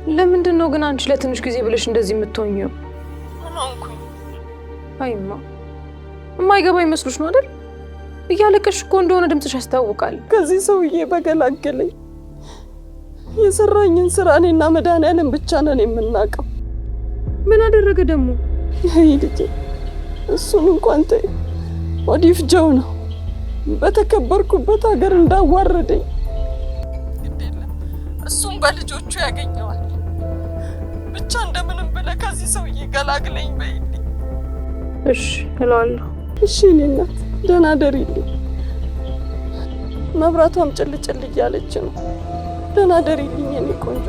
ለምንድን ነው ግን አንቺ ለትንሽ ጊዜ ብለሽ እንደዚህ የምትሆኚው? ምን ሆንኩኝ? አይማ የማይገባ ይመስሉሽ ነው አይደል? እያለቀሽ እኮ እንደሆነ ድምፅሽ ያስታውቃል። ከዚህ ሰውዬ በገላገለኝ። የሰራኝን ስራ እኔና መድኃኒዓለም ብቻ ነን የምናውቀው። ምን አደረገ ደግሞ? ይሄ ልጄ እሱን እንኳን ተይ፣ ወዲህ ፍጀው ነው በተከበርኩበት ሀገር እንዳዋረደኝ። እሱም በልጆቹ ያገኘዋል። ብቻ እንደምንም ብለህ ከዚህ ሰውዬ ገላግለኝ በይልኝ። እሺ እላለሁ። እሺ እኔ እናት ደህና ደሪልኝ። መብራቷም ጭልጭል እያለች ነው። ደህና ደሪልኝ የኔ ቆንጆ።